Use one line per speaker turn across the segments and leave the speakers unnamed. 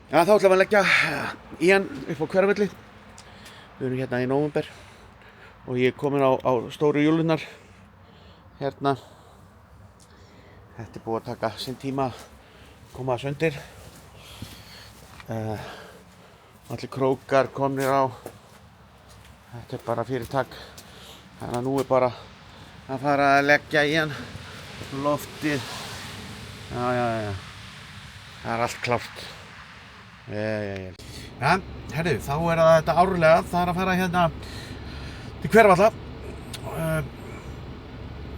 Já, þá ætlum við að leggja í hann upp á Hveravelli. Við erum hérna í nóvember og ég er komin á stóru júlunar hérna. Þetta er búið að taka sinn tíma að koma þess undir. Allir krókar komnir á. Þetta er bara fyrirtak. Þannig að nú er bara að fara að leggja í hann loftið. Já. Það er allt klárt. Ja, herru, þá er það þetta árlega. Það er að fara hérna til Hveravalla.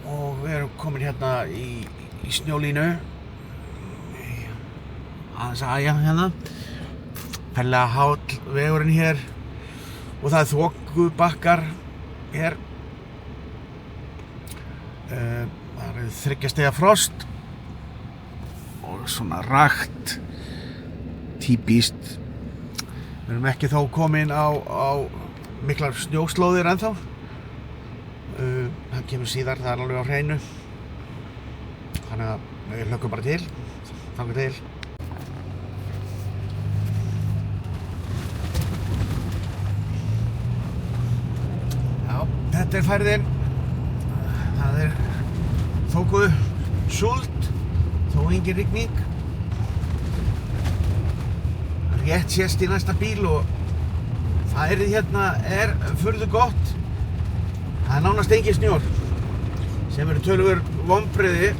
Og við erum komin hérna í snjólínu. Aðeins aðja hérna. Ferlega háll vegurinn hér. Og það er þokubakkar hér. Það er 3 stiga frost. Og svona rakt. Típist. Við erum ekki þó komin á miklar snjóslóðir ennþá. Það kemur síðar, það er alveg á hreinu. Þannig að við hlökkum bara til. Þangað til. Já, þetta er færðin. Það er þókuð súld, þó engin rigning. Rétt sést í næsta bíl og færið hérna er furðu gott. Það er nánast engin snjór sem eru töluverð vonbrigði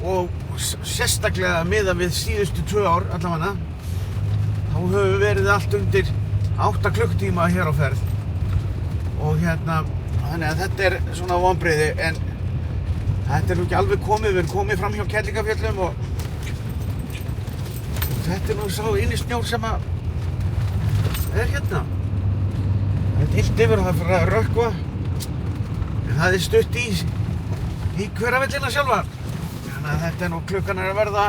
og sérstaklega miðað við síðustu 2 ár allavega þá höfum við verið allt undir 8 klukkutíma hér á ferð og hérna þannig að þetta er svona vonbrigði en þetta er nú ekki alveg komið, við erum komið fram hjá Kerlingafjöllum og þetta er nú sá inni snjór sem að er hérna. Það er illt yfir og það fyrir að rökkva. En það er stutt í Hveravellina sjálfa. Þannig að þetta er nú klukkan að verða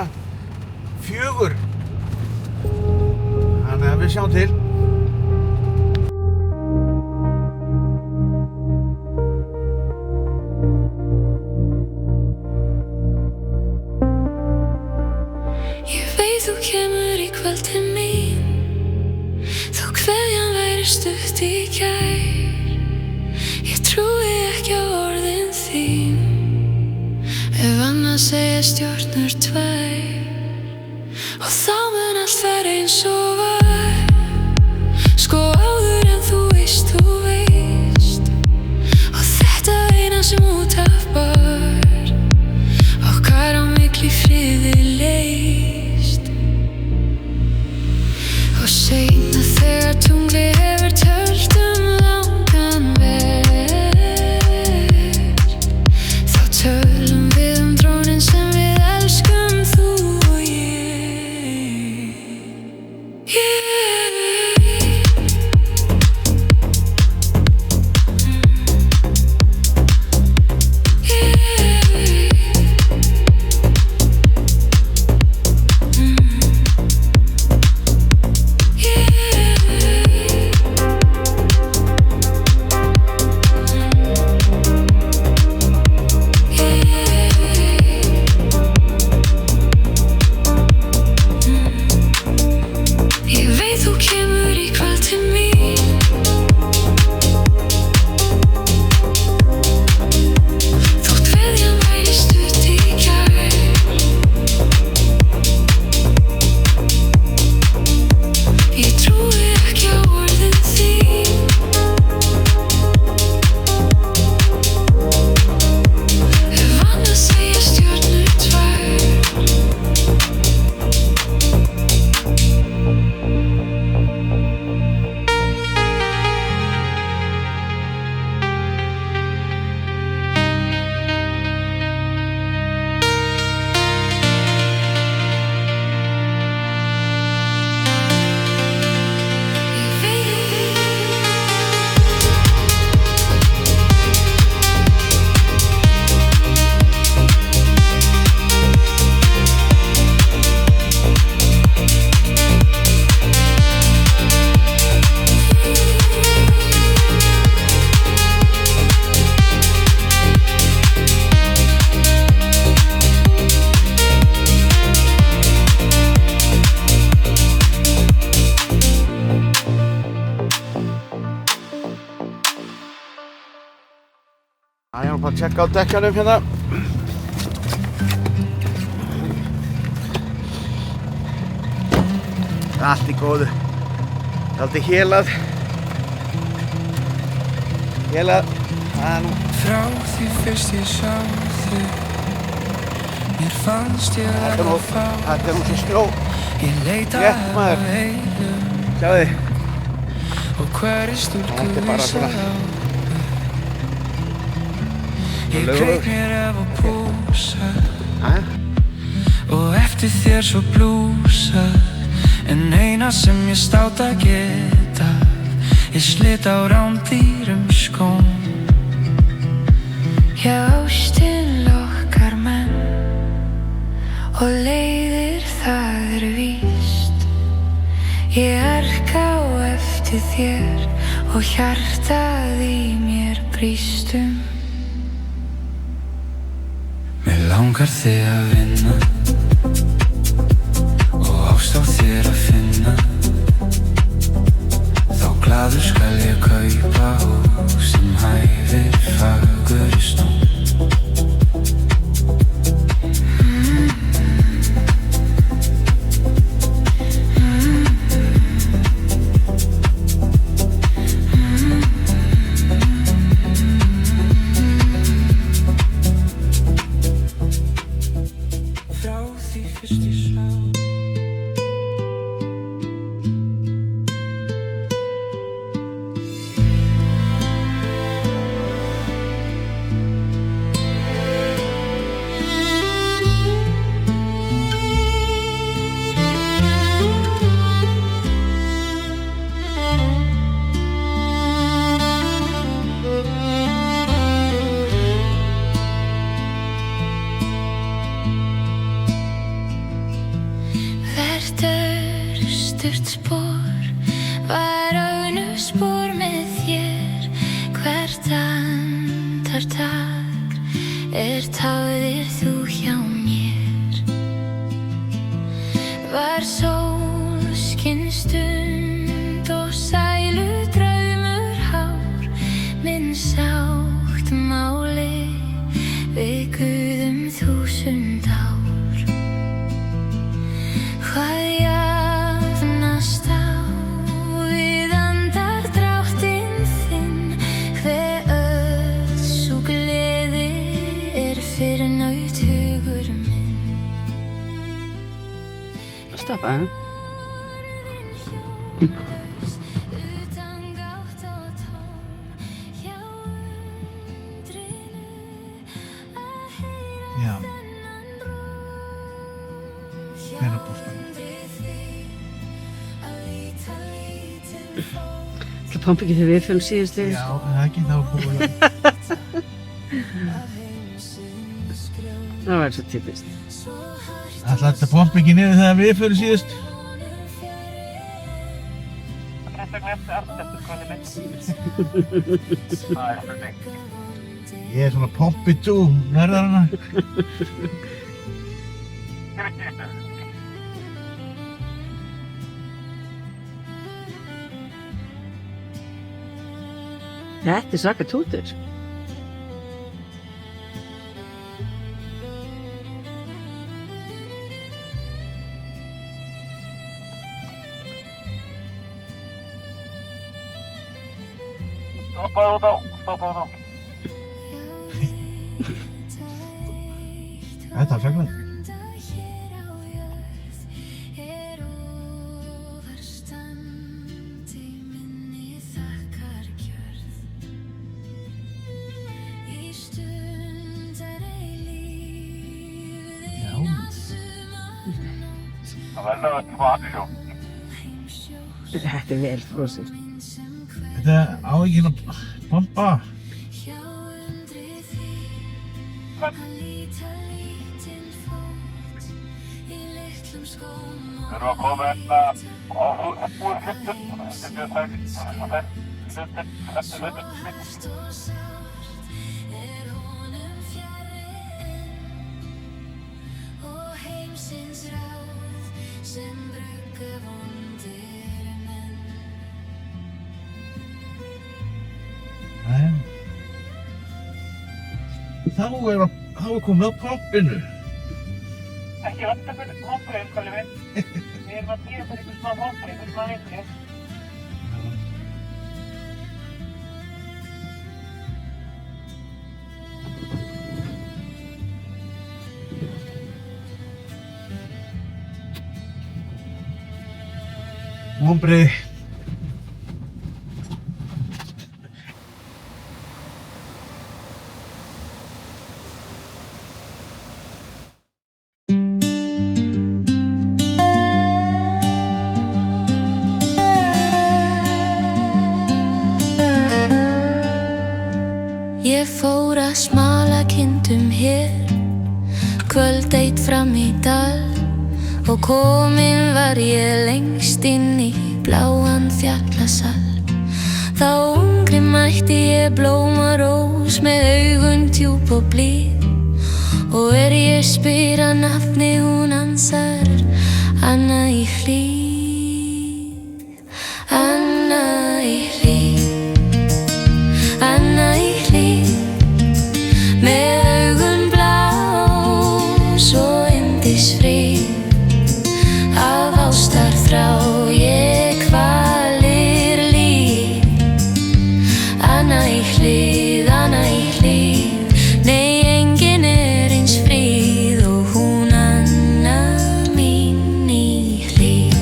4. Þannig að við sjáum til.
Þú kemur í kvöld til mín þó kveðjan væri stutt í gær. Ég trúi ekki á orðin þín ef annað segja stjörnur 2 og þá mun allt fara eins og var. Sko áður en þú veist og þetta eina sem út af bar okkar á mikli friði leið. Og seinna þegar tungli hefur tölt langan veg þá tölum við drónin sem við elskum þú og ég.
bara að tjekka á dekkjanum hérna. Allt í góðu. Dálítið hélað. Hélað. Það nú.
Frá því fyrst ég sá þig, mér fannst ég verða að fá.
Þetta nú svo snjó.
Ég leitaði
Rétt, maður.
að einu.
Sjáðu.
Og hverri stúlku
Þetta er bara
vísaði
svona.
á. Ég greip mér ef og púsa og eftir þér svo blúsa. En eina sem ég státa geta, ég slit á rándýrum skóm.
Já, ástin lokkar menn og leiðir það víst. Ég arka á eftir þér og hjartað í mér brýst
Mig langar þig að vinna og ást á þér að finna. Þá glaður skal ég kaupa hús sem hæfir fagurri stund. Frá því fyrst ég sá.
Hvert örstugt spór var augnspor með þér. Hvert andartak táðir þú hjá mér. Var sólskinsstund og sæludraumur hár. Minn sáttmáli við Guð 1000 ár. Hvað jafnast á við andardráttinn þinn, hve öll sú gleði fyrir nauthugur minn.
Stoppa,
Utan gátt og tóm, hjá undrinu að heyra
Já.
þennan róð.
Hvenær bústaðan?
Það pompa ekki þegar við fyrir síðustu.
Já, en það er ekki þá búið.
Það var svo typist.
Ætla þetta pompa ekki niður þegar við fyrir síðust. Ég er svona pompidú verðarana.
Þetta er svaka tútur.
Þetta er feglan.
Þetta er vel frosið.
Þetta á ekki að pompa.
Við erum að koma hérna á húsbúið hittum. Þetta er
þá er komið að poppinu.
Ekki aftakvöldu hómbrið, Kalli minn. Við erum að bíða fyrir ykkur smá hómbrið, ykkur smá einhverjum.
Hombre.
Ég fór að smala kindum hér, kvöld eitt fram í dal og komin var ég lengst inn í bláan fjallasal. Þá ungri mætti ég blómarós með augun djúp og blíð og ég spyr að nafni hún ansar Anna í hlíð. Anna í hlíð, Anna í hlíð, með augun blá svo yndisfríð. Af ástar þrá ég kvalir líf. Anna í hlíð, Anna í hlíð, nei engin eins fríð og hún Anna mín í hlíð.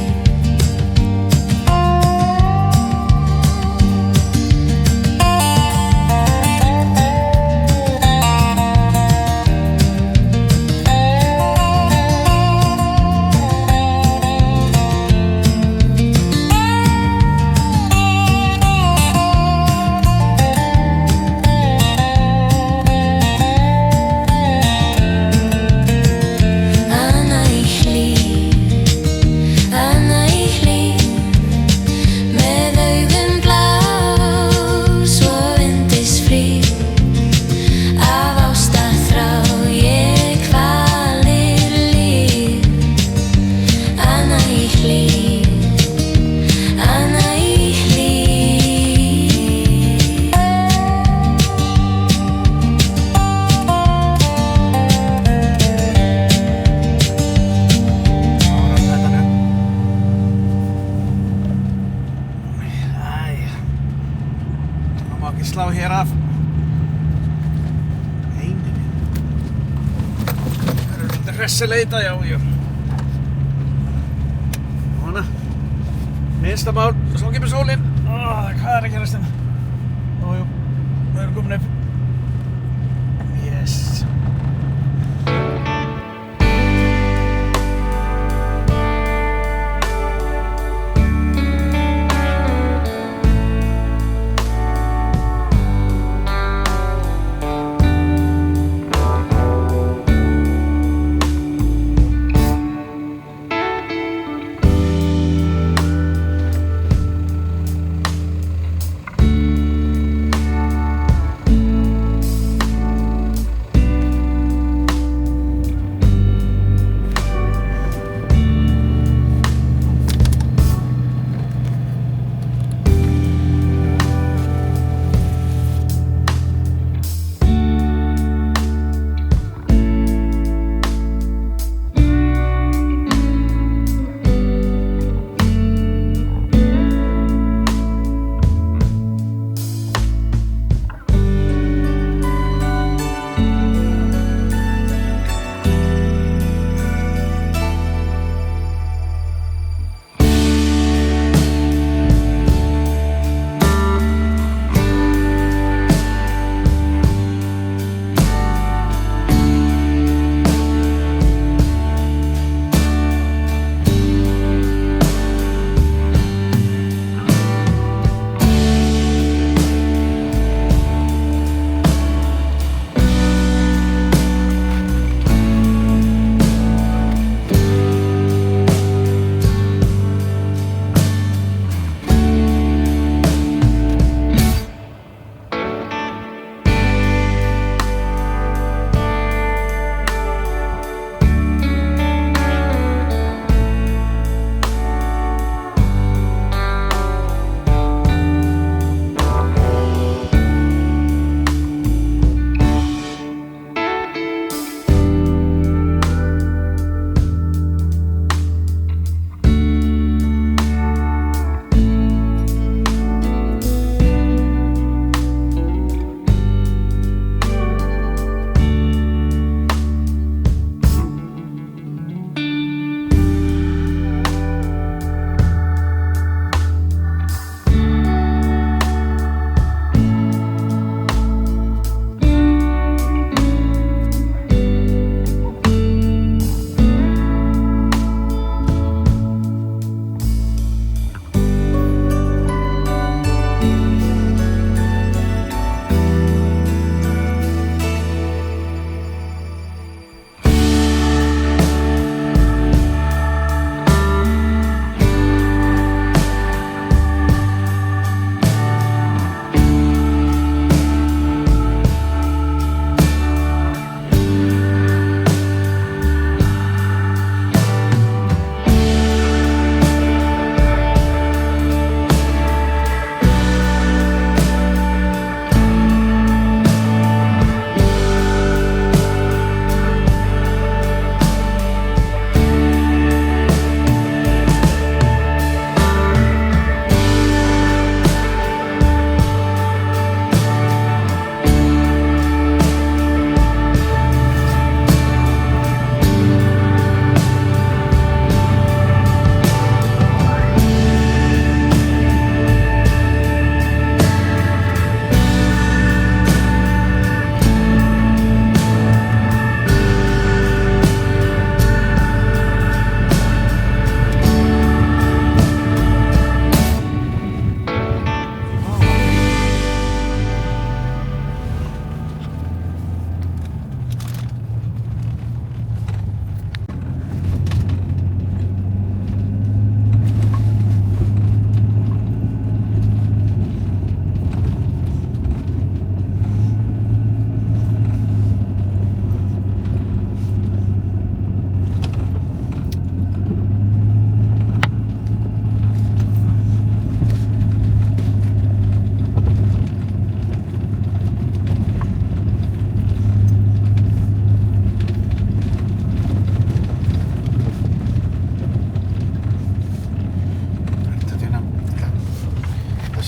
Slá hér af eininu. Það eru svolítið hressileita, já. Svona. Minnsta mál, svo kemur sólinn. Hvað er að gerast hérna? Jú, við erum komin upp. Yes.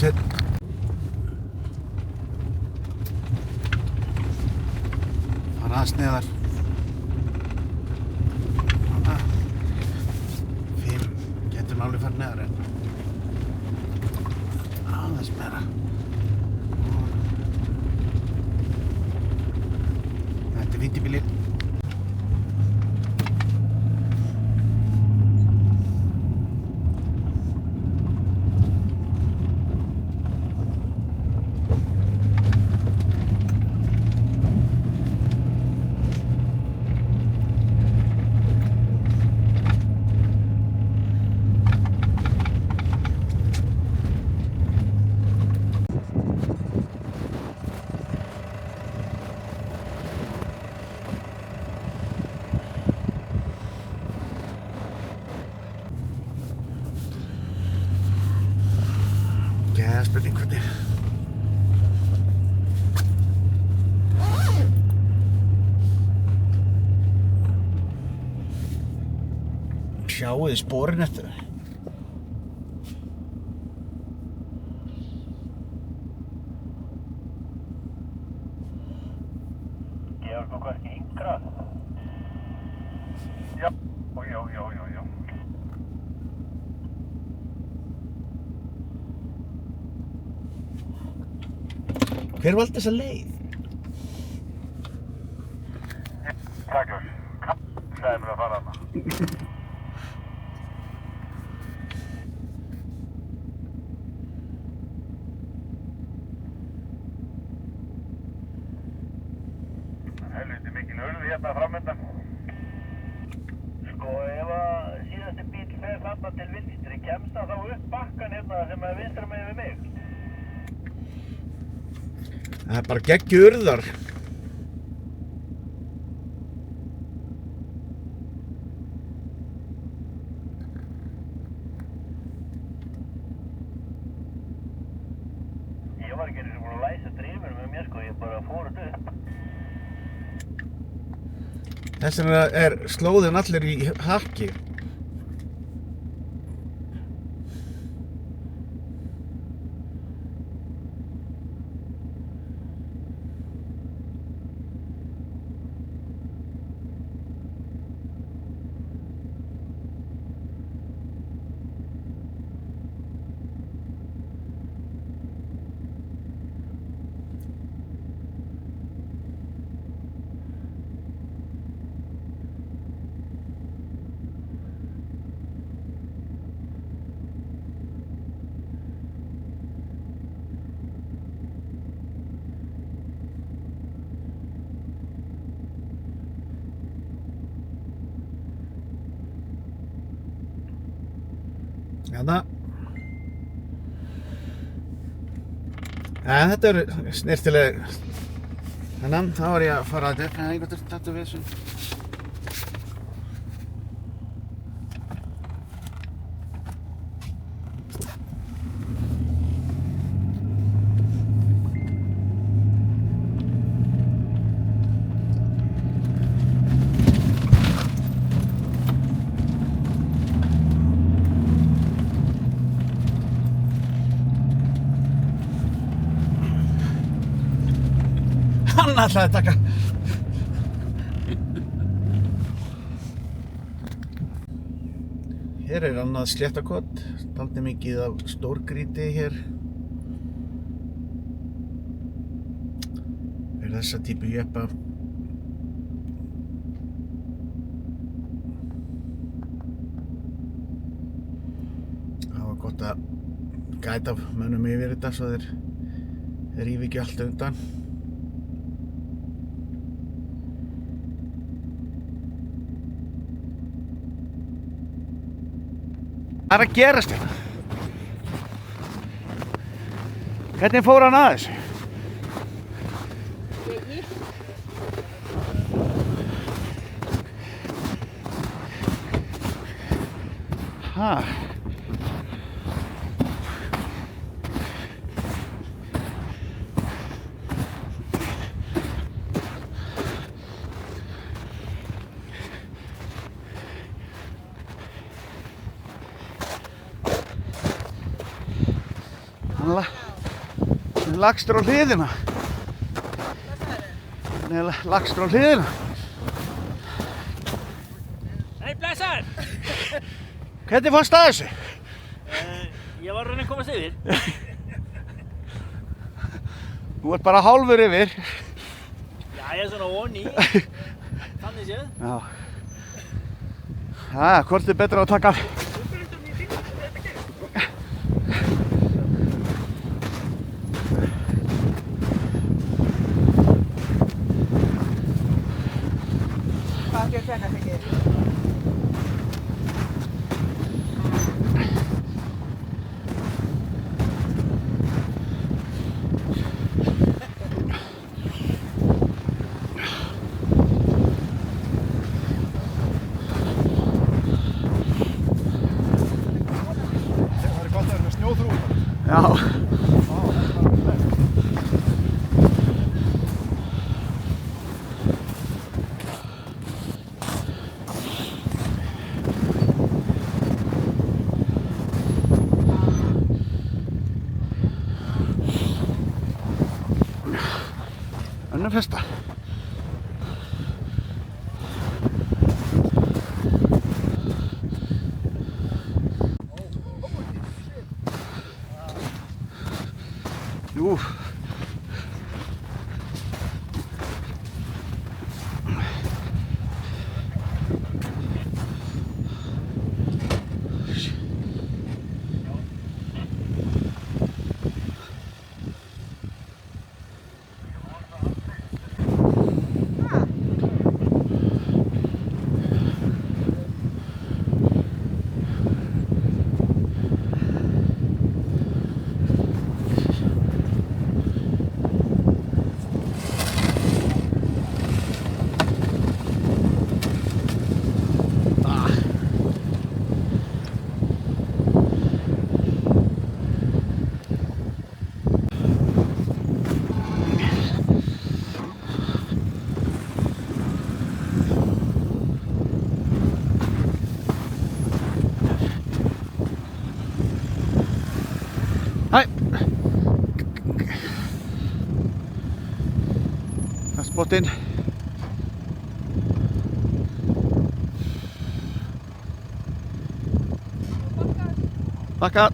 Set. Fara aðeins neðar. Þarna. 5. Getum alveg farið neðar en. Aðeins meira. Þetta er vindibílir. Spurning hvernig. Sjáu þið sporin eftir það?
Georg og hverki yngra. Já.
Hver valdi þessa leið?
Taklur. Sagði mér að fara þarna. Helviti mikil urð hérna framöndan. Sko, ef að síðasti bíl fer þarna til vinstri, kemst hann þá upp bakkan hérna sem er vinstra megin við mig?
Það er bara geggju urðar.
Ég var ekki búin að læsa drifinu með mér sko, ég bara fór þetta upp.
Þess vegna er slóðin allir í hakki. Hérna. Þetta er snirtileg. Þannig, þá var ég að fara að þetta. Einhvern veginn þetta við þessu. Hann ætlaði að taka. Hér er annað sléttakot, dálítið mikið af stórgrýti hér. Er þessa típu jeppa. Það var gott að gæta mönnum yfir þetta svo þeir rífi ekki allt undan. Hvað er að gerast hérna? Hvernig fór hann að þessu? Ha? Hann er lagstur á hliðina. Hann er lagstur á hliðina.
Nei, blessaður!
Hvernig fannst það þessu?
Ég var raunin að komast yfir.
Þú ert bara hálfur yfir.
Já, ég er svona onni. Þannig séð.
Já. Hvort er betra að taka af? Já. Önnur festa. Jú. Hej. Der er spurgt ind. Bakker.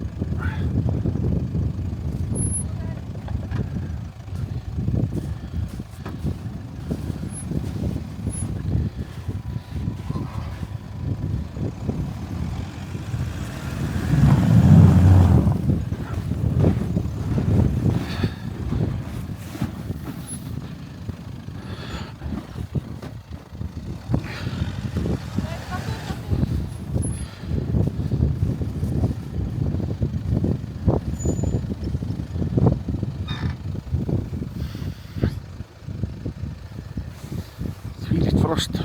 Þvílíkt frost.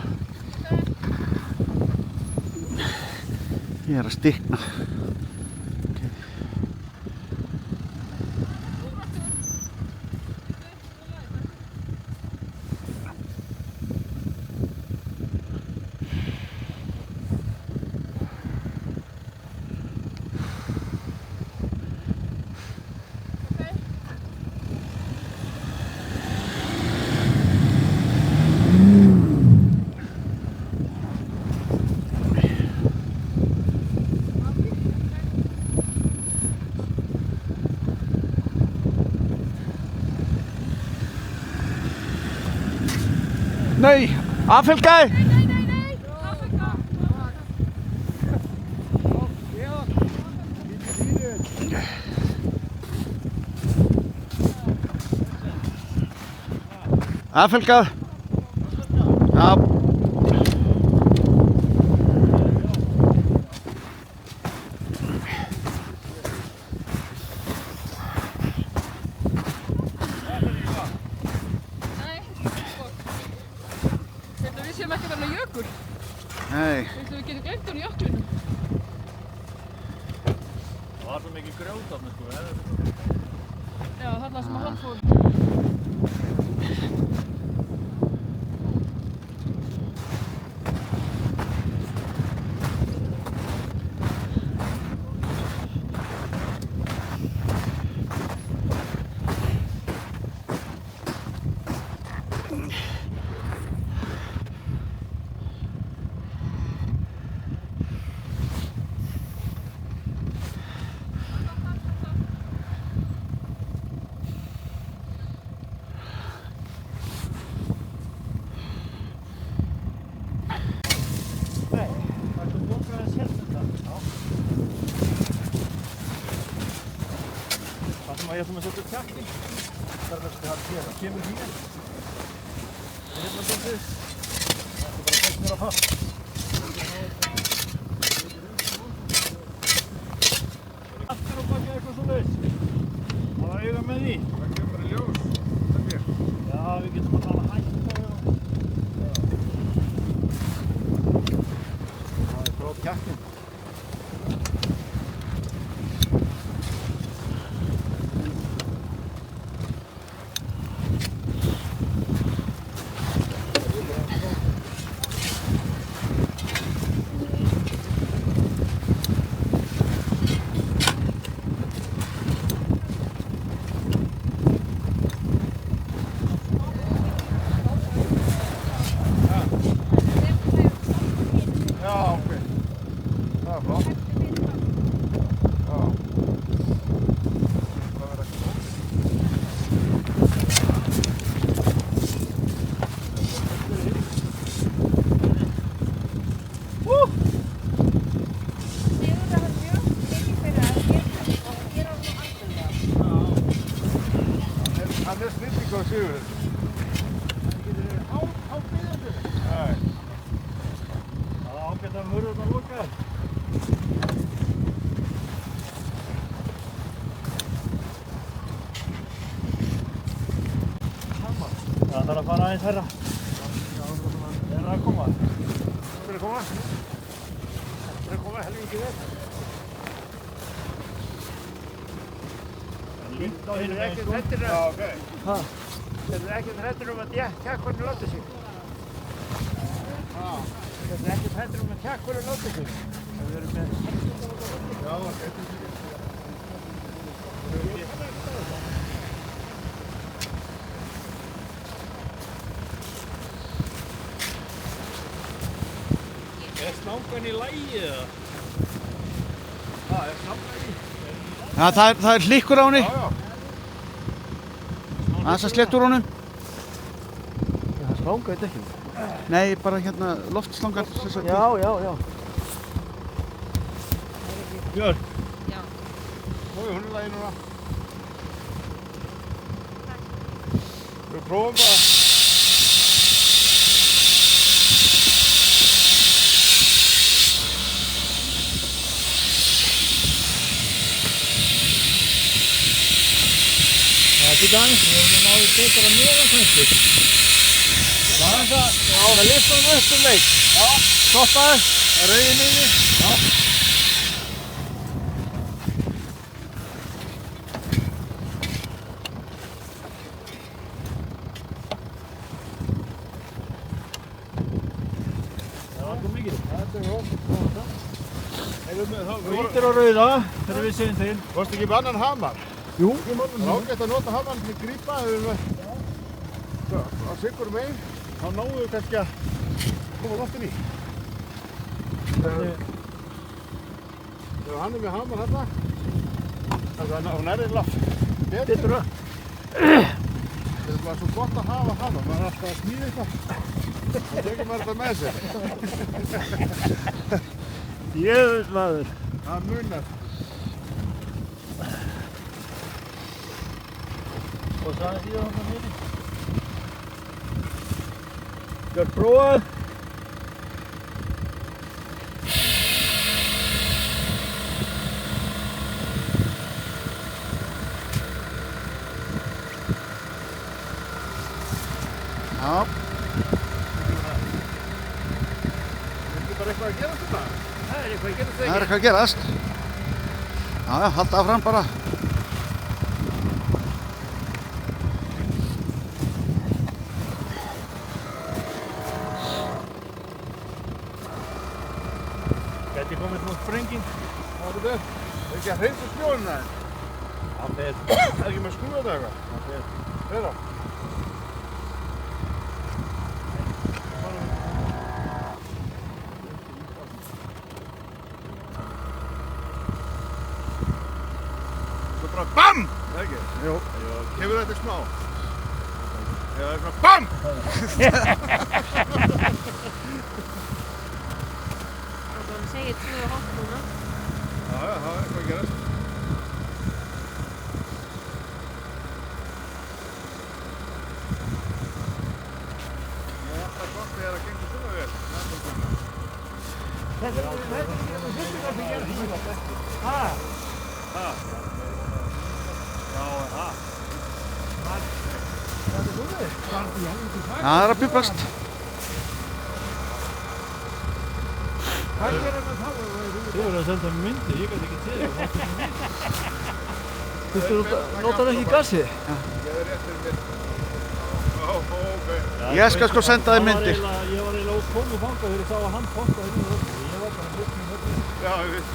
Ég er að stikna. Nej, affaldgej! Affaldgej! Ja.
Við séum ekki verið með jökul.
Nei.
Við getum glemt hún í jöklinum.
Það var svo mikið grjót af mig, sko.
Já, þarna sem hann fór.
ég ætlum að setja kjakkinn. Það er næstu hægt hér, það kemur hér. Hérna svolítið. Það er bara að fæst mér að fast. Aftur og baka eitthvað svo laus. Það var auga með því. Það kemur bara í ljós. Já, við getum að tala hægt á það. Það er bróð kjakkinn.
Hann snillingur á Sigurður. Það getur verið hábíðandi. Nei.
Það er ágætt að hurðirnar lokaðar. Það þarf að fara aðeins herra. Það er að koma.
Það er að koma. Það er að koma helmingi vel. Þeir eru ekkert hræddir að kjakkurinn láti sig. Þeir eru ekkert hræddir að kjakkurinn láti sig. Það eru með... Já,
Er snákan í lagi eða?
Það er snákan í.
Já, það er hlikkur á henni.
Já.
Aðeins að sletta úr honum.
Það snáka þetta ekki.
Nei, bara hérna loftslangar.
Já. Björn.
Já.
Hún er lagi núna. Við prófum bara.
Þetta er aðeins, við erum náðið betur að mjöga kannski. Það lyftur upp leik. Já. Stoppaði. Það er rauðin yfir. Já. Það var ekki mikið. Þetta er hótt. Þú ítir á rauða þegar við segjum til.
Varstu ekki með annan hamar?
Jú.
Það er ágætt að nota hamarn til að grípa á Sigurðum megin. Þá náum við kannski að koma loftin í. Þegar hann er með hamar þarna, þannig að hún er eiginlega betur. Það er bara svo gott að hafa hamar, maður er alltaf að smíða eitthvað. Þá tekur maður þetta með sér.
Jöfull maður.
Það munar.
Og það er síðan hann fyrir. Gjörð prófað.
Já.
Er bara eitthvað að gera þetta?
Það er eitthvað að gera þetta
Það er eitthvað að gerast. Já, halda áfram bara.
Gæti komið smá sprenging.
Það er ekki að hreinsa snjóinn aðeins.
Það fer.
Það er ekki með skrúða þetta eitthvað.
Það fer.
Þeirra. Svo bara BAM! Það er ekki? Jú. Kemur þetta smá? Já, það er svona BAM!
Hann segir 2,5 núna.
Já, það er eitthvað að gerast.
Það er að pípast.
Hvað gerir það þá? Þið voru að senda mér myndir, ég gæti ekki til það. Þú notar ekki gasið?
Ég er rétt fyrir mér. Ok.
Ég skal sko senda þér myndir.
Ég var eiginlega út komu fangað þegar ég sá að hann postaði hérna í höfnum. Ég var bara að hlusta með höfnum.
Já, ég veit.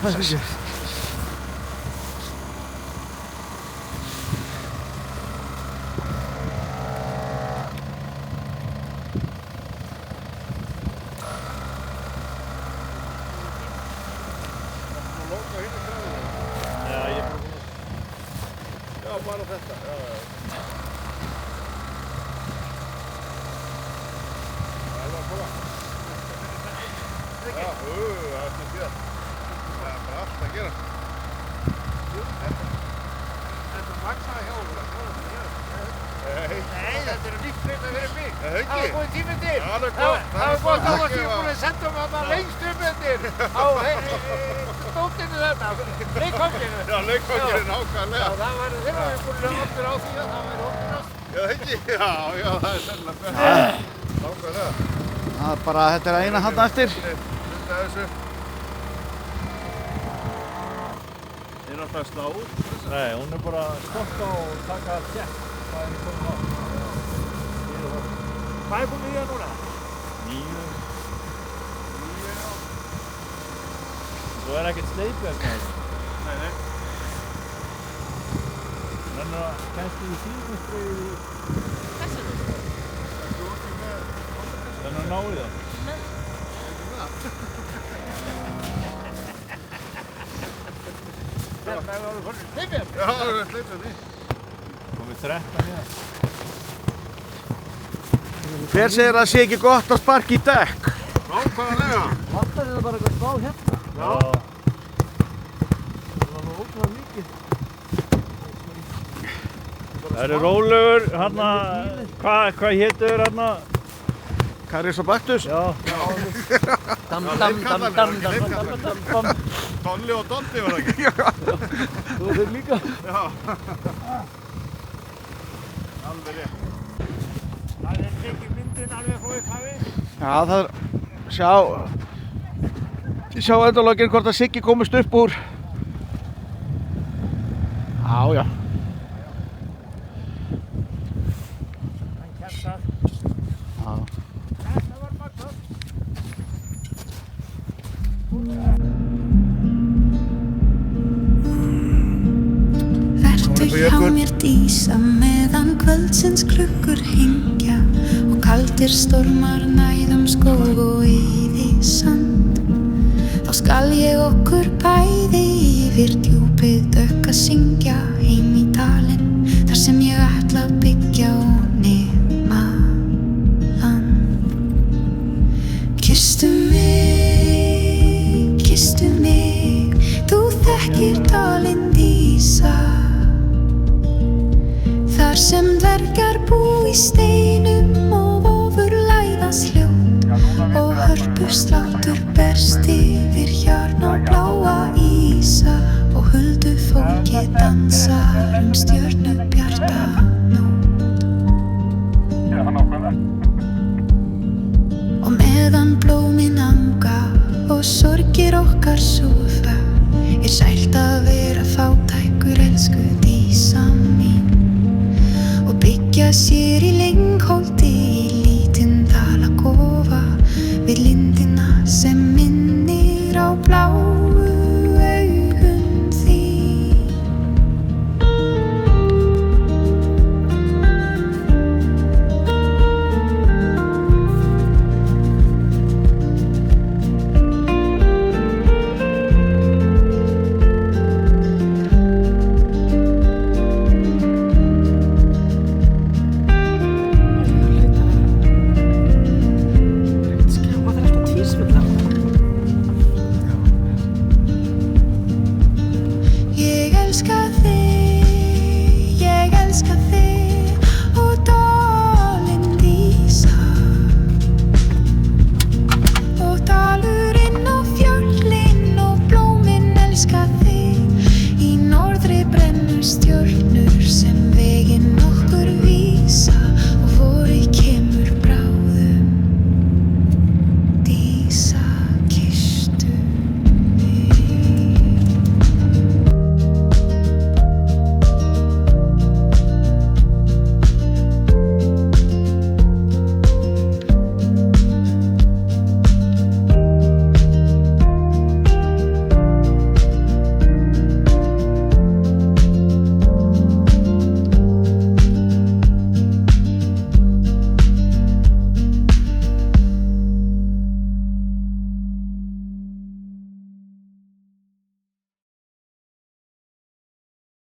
Hvað er það?
Já, bara þetta. Já. Það var að koma. Já, það er ekki sér. Það er bara allt að gera. Þetta maksaði hjá okkur. Nei, þetta eru nýtt fyrir mig. Það er góð tími til. Það er gott að þú ert búin að senda mig þarna lengst eftir á stóttinu þetta, leikkonginu. Já, leikkonginu, nákvæmlega. Já, það var þeirra við búin að ofnir á því að það væri ofnir á. Já, ekki? Já, það er sennilega betur. Nákvæmlega.
Það er bara, þetta er eina þarna eftir.
Hluta þessu.
Þið er alltaf að slá út? Nei, hún er bara að stoppa og taka tjekk. Hvað er komin á? Hvað er komin í það núna? 9. Svo er ekkert sleipið eftir þessu? Nei. Þannig að kannski í síðuströðu í...
Þessu?
Þannig að ná í það?
Nei.
Þetta er alveg fyrir sleipið?
Já, það er sleipið því.
Komið 13 í það.
Hver segir að það sé ekki gott að sparka í dekk?
Nákvæmlega.
Vantar þetta bara eitthvað smá hérna? Já. Það var ótrúlega mikið. Það eru rólegur, hérna, hvað hétur hérna?
Karis og Baktus?
Já.
Dolli og Dondi var það ekki?
Þú þeir líka?
Já. Alveg rétt. Það er tekið myndin alveg frá upphafi.
Já, það er... Sjá endaloginn hvort að Siggi komist upp úr. Já.
Hann kemst það.
Já.
Þetta var magnað.
Vertu hjá mér dísa meðan kvöldsins klukkur hengja og kaldir stormar næðum skóg og yði sand. Þá skal ég okkur bæði yfir djúpið dökk að syngja heim í dalinn þar sem ég ætla að byggja og nema land. Kysstu mig, þú þekkir dalinn dísa. Þar sem dvergar bú í steinum og ofur læðast hljóð og hörpuslátur berst yfir hjarna bláa ísa og huldufólkið dansar stjörnubjarta nótt. Og meðan blómin anga og sorgir okkar súða er sælt að vera fátækur elsku dísa mín og byggja sér í Lengholti